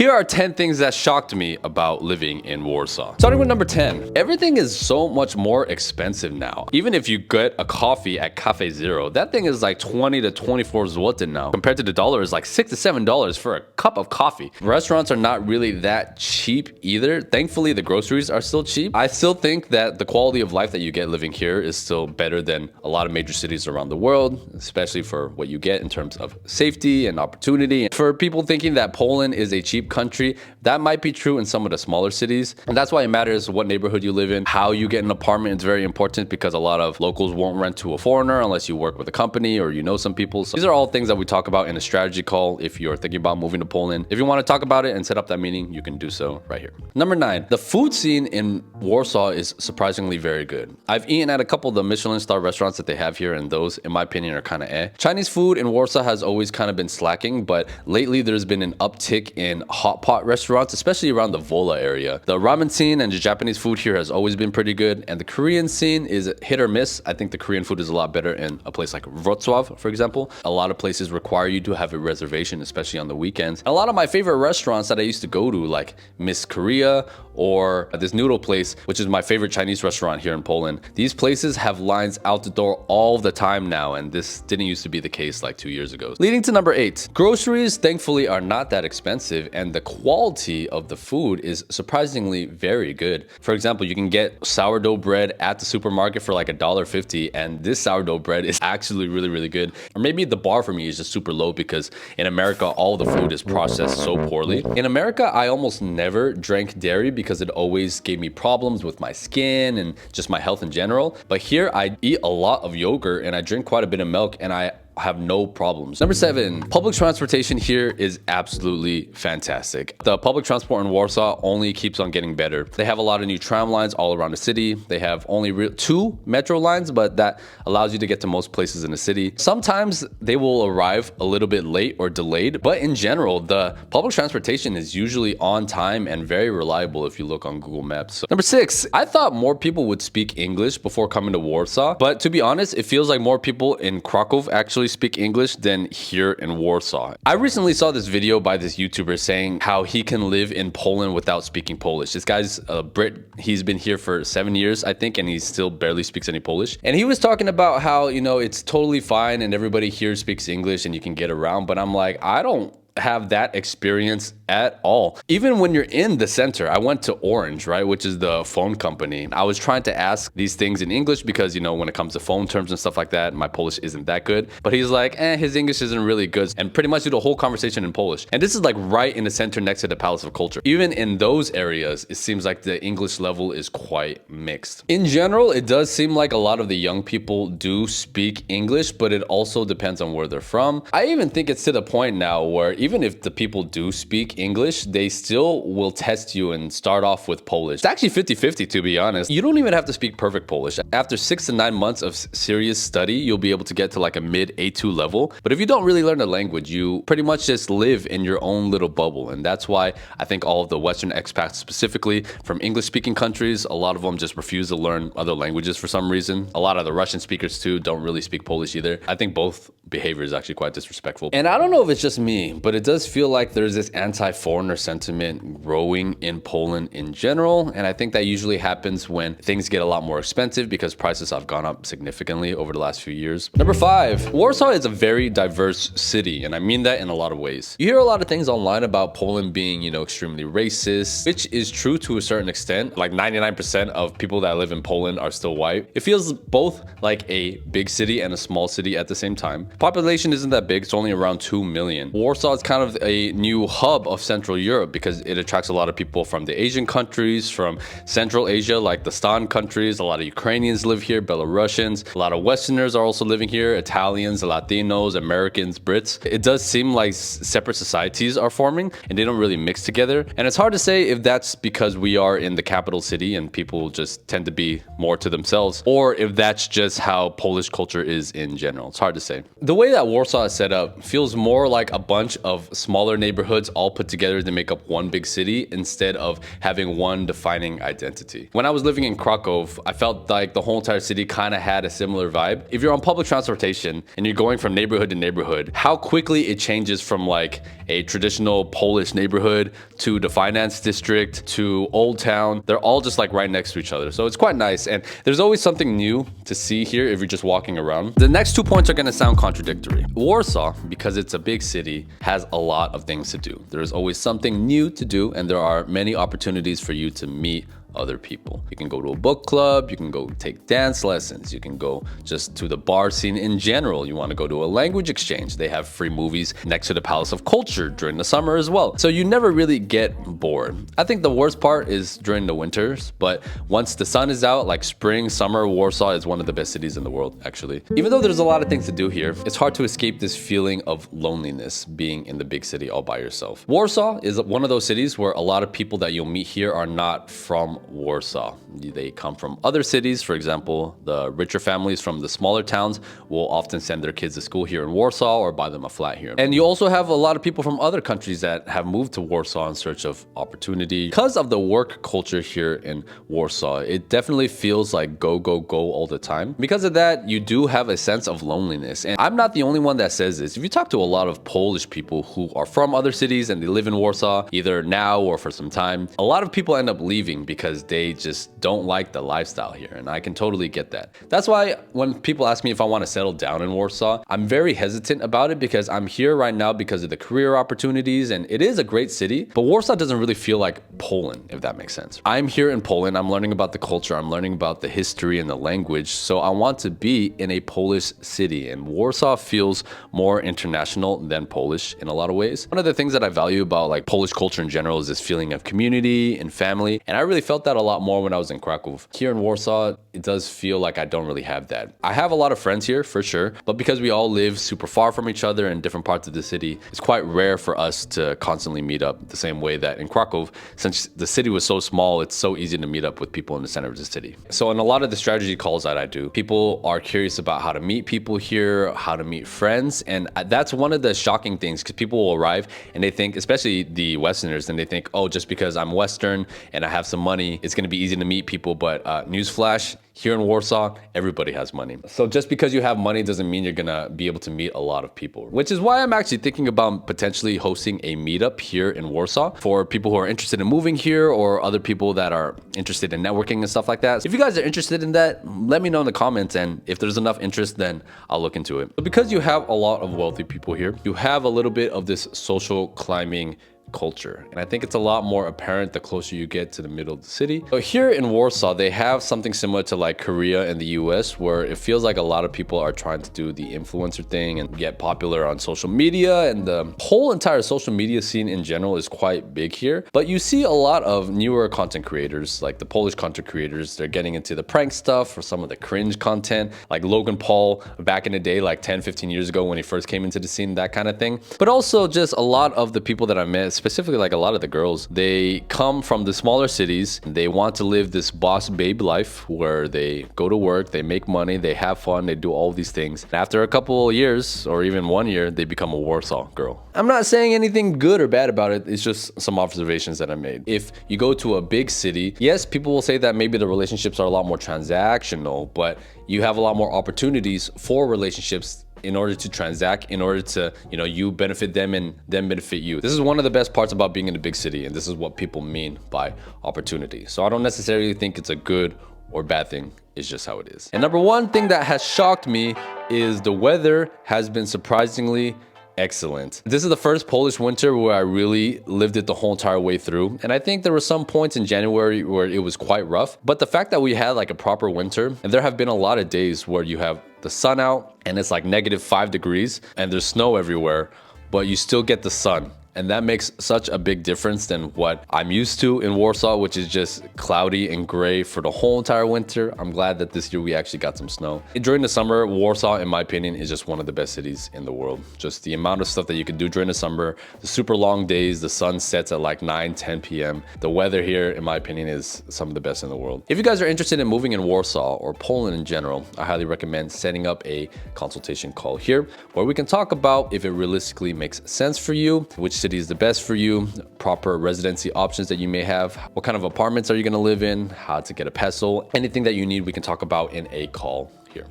Here are 10 things that shocked me about living in Warsaw. Starting with number 10. Everything is so much more expensive now. Even if you get a coffee at Cafe Zero, that thing is like 20 to 24 zloty now. Compared to the dollar is like $6 to $7 for a cup of coffee. Restaurants are not really that cheap either. Thankfully, the groceries are still cheap. I still think that the quality of life that you get living here is still better than a lot of major cities around the world, especially for what you get in terms of safety and opportunity. For people thinking that Poland is a cheap country, that might be true in some of the smaller cities. And that's why it matters what neighborhood you live in. How you get an apartment is very important because a lot of locals won't rent to a foreigner unless you work with a company or you know some people. So these are all things that we talk about in a strategy call if you're thinking about moving to Poland. If you want to talk about it and set up that meeting, you can do so right here. Number 9, the food scene in Warsaw is surprisingly very good. I've eaten at a couple of the Michelin star restaurants that they have here, and those, in my opinion, are kind of eh. Chinese food in Warsaw has always kind of been slacking, but lately there's been an uptick in hot pot restaurants, especially around the Wola area. The ramen scene and the Japanese food here has always been pretty good, and the Korean scene is hit or miss. I think the Korean food is a lot better in a place like Wrocław, for example. A lot of places require you to have a reservation, especially on the weekends. A lot of my favorite restaurants that I used to go to, like Miss Korea or this noodle place, which is my favorite Chinese restaurant here in Poland, these places have lines out the door all the time now, and this didn't used to be the case like 2 years ago. Leading to number 8. Groceries, thankfully, are not that expensive, and the quality of the food is surprisingly very good. For example, you can get sourdough bread at the supermarket for like $1.50, and this sourdough bread is actually really good. Or maybe the bar for me is just super low because in America, all the food is processed so poorly. In America, I almost never drank dairy because it always gave me problems with my skin and just my health in general. But here I eat a lot of yogurt and I drink quite a bit of milk, and I have no problems. Number 7, public transportation here is absolutely fantastic. The public transport in Warsaw only keeps on getting better. They have a lot of new tram lines all around the city. They have only 2 metro lines, but that allows you to get to most places in the city. Sometimes they will arrive a little bit late or delayed, but in general, the public transportation is usually on time and very reliable if you look on Google Maps. Number 6, I thought more people would speak English before coming to Warsaw, but to be honest, it feels like more people in Krakow actually speak English than here in Warsaw. I recently saw this video by this YouTuber saying how he can live in Poland without speaking Polish. This guy's a Brit. He's been here for 7 years, I think, and he still barely speaks any Polish. And he was talking about how, you know, it's totally fine and everybody here speaks English and you can get around. But I'm like, I don't have that experience at all. Even when you're in the center, I went to Orange, right, which is the phone company. I was trying to ask these things in English because, you know, when it comes to phone terms and stuff like that, my Polish isn't that good. But he's like, his English isn't really good, and pretty much do the whole conversation in Polish. And this is like right in the center next to the Palace of Culture. Even in those areas, it seems like the English level is quite mixed. In general, it does seem like a lot of the young people do speak English, but it also depends on where they're from. I even think it's to the point now where even if the people do speak English, they still will test you and start off with Polish. It's actually 50-50, to be honest. You don't even have to speak perfect Polish. After 6 to 9 months of serious study, you'll be able to get to like a mid A2 level. But if you don't really learn the language, you pretty much just live in your own little bubble. And that's why I think all of the Western expats, specifically from English-speaking countries, a lot of them just refuse to learn other languages for some reason. A lot of the Russian speakers too don't really speak Polish either. I think both behavior is actually quite disrespectful. And I don't know if it's just me, but it does feel like there's this anti-foreigner sentiment growing in Poland in general. And I think that usually happens when things get a lot more expensive because prices have gone up significantly over the last few years. Number 5, Warsaw is a very diverse city. And I mean that in a lot of ways. You hear a lot of things online about Poland being, you know, extremely racist, which is true to a certain extent. Like 99% of people that live in Poland are still white. It feels both like a big city and a small city at the same time. Population isn't that big. It's only around 2 million. Warsaw is kind of a new hub of Central Europe because it attracts a lot of people from the Asian countries, from Central Asia, like the Stan countries. A lot of Ukrainians live here, Belarusians. A lot of Westerners are also living here, Italians, Latinos, Americans, Brits. It does seem like separate societies are forming and they don't really mix together. And it's hard to say if that's because we are in the capital city and people just tend to be more to themselves, or if that's just how Polish culture is in general. It's hard to say. The way that Warsaw is set up feels more like a bunch of smaller neighborhoods all put put together to make up one big city instead of having one defining identity. When I was living in Krakow, I felt like the whole entire city kind of had a similar vibe. If you're on public transportation and you're going from neighborhood to neighborhood, how quickly it changes from like a traditional Polish neighborhood to the finance district to Old Town. They're all just like right next to each other. So it's quite nice. And there's always something new to see here if you're just walking around. The next 2 points are going to sound contradictory. Warsaw, because it's a big city, has a lot of things to do. There's always something new to do, and there are many opportunities for you to meet other people. You can go to a book club, you can go take dance lessons, you can go just to the bar scene in general. You want to go to a language exchange. They have free movies next to the Palace of Culture during the summer as well. So you never really get bored. I think the worst part is during the winters, but once the sun is out, like spring, summer, Warsaw is one of the best cities in the world, actually. Even though there's a lot of things to do here, it's hard to escape this feeling of loneliness being in the big city all by yourself. Warsaw is one of those cities where a lot of people that you'll meet here are not from Warsaw. They come from other cities. For example, the richer families from the smaller towns will often send their kids to school here in Warsaw or buy them a flat here. And you also have a lot of people from other countries that have moved to Warsaw in search of opportunity. Because of the work culture here in Warsaw, it definitely feels like go, go, go all the time. Because of that, you do have a sense of loneliness. And I'm not the only one that says this. If you talk to a lot of Polish people who are from other cities and they live in Warsaw, either now or for some time, a lot of people end up leaving because they just don't like the lifestyle here, and I can totally get that. That's why when people ask me if I want to settle down in Warsaw, I'm very hesitant about it because I'm here right now because of the career opportunities, and it is a great city, but Warsaw doesn't really feel like Poland, if that makes sense. I'm here in Poland, I'm learning about the culture, I'm learning about the history and the language, so I want to be in a Polish city, and Warsaw feels more international than Polish in a lot of ways. One of the things that I value about like Polish culture in general is this feeling of community and family, and I really felt that a lot more when I was in Krakow. Here in Warsaw, it does feel like I don't really have that. I have a lot of friends here for sure, but because we all live super far from each other in different parts of the city, it's quite rare for us to constantly meet up the same way that in Krakow, since the city was so small, it's so easy to meet up with people in the center of the city. So in a lot of the strategy calls that I do, people are curious about how to meet people here, how to meet friends, and that's one of the shocking things because people will arrive and they think, especially the Westerners, and they think, oh, just because I'm Western and I have some money, it's going to be easy to meet people. But newsflash, here in Warsaw, everybody has money. So just because you have money doesn't mean you're gonna be able to meet a lot of people, which is why I'm actually thinking about potentially hosting a meetup here in Warsaw for people who are interested in moving here or other people that are interested in networking and stuff like that. If you guys are interested in that, let me know in the comments, and if there's enough interest, then I'll look into it. But because you have a lot of wealthy people here, you have a little bit of this social climbing culture, and I think it's a lot more apparent the closer you get to the middle of the city. So here in Warsaw, they have something similar to like Korea and the US, where it feels like a lot of people are trying to do the influencer thing and get popular on social media, and the whole entire social media scene in general is quite big here. But you see a lot of newer content creators, like the Polish content creators. They're getting into the prank stuff or some of the cringe content, like Logan Paul back in the day, like 10-15 years ago when he first came into the scene, that kind of thing. But also just a lot of the people that I met, specifically like a lot of the girls, they come from the smaller cities. They want to live this boss babe life where they go to work, they make money, they have fun, they do all these things. And after a couple of years or even 1 year, they become a Warsaw girl. I'm not saying anything good or bad about it. It's just some observations that I made. If you go to a big city, yes, people will say that maybe the relationships are a lot more transactional, but you have a lot more opportunities for relationships in order to transact, in order to, you benefit them and them benefit you. This is one of the best parts about being in a big city, and this is what people mean by opportunity. So I don't necessarily think it's a good or bad thing. It's just how it is. And number one thing that has shocked me is the weather has been surprisingly excellent. This is the first Polish winter where I really lived it the whole entire way through. And I think there were some points in January where it was quite rough. But the fact that we had like a proper winter, and there have been a lot of days where you have the sun out and it's like -5 degrees and there's snow everywhere, but you still get the sun. And that makes such a big difference than what I'm used to in Warsaw, which is just cloudy and gray for the whole entire winter. I'm glad that this year we actually got some snow. During the summer, Warsaw, in my opinion, is just one of the best cities in the world. Just the amount of stuff that you can do during the summer, the super long days, the sun sets at like 9-10 p.m. The weather here, in my opinion, is some of the best in the world. If you guys are interested in moving in Warsaw or Poland in general, I highly recommend setting up a consultation call here where we can talk about if it realistically makes sense for you, which city is the best for you, proper residency options that you may have, what kind of apartments are you gonna live in, how to get a peso, anything that you need we can talk about in a call here.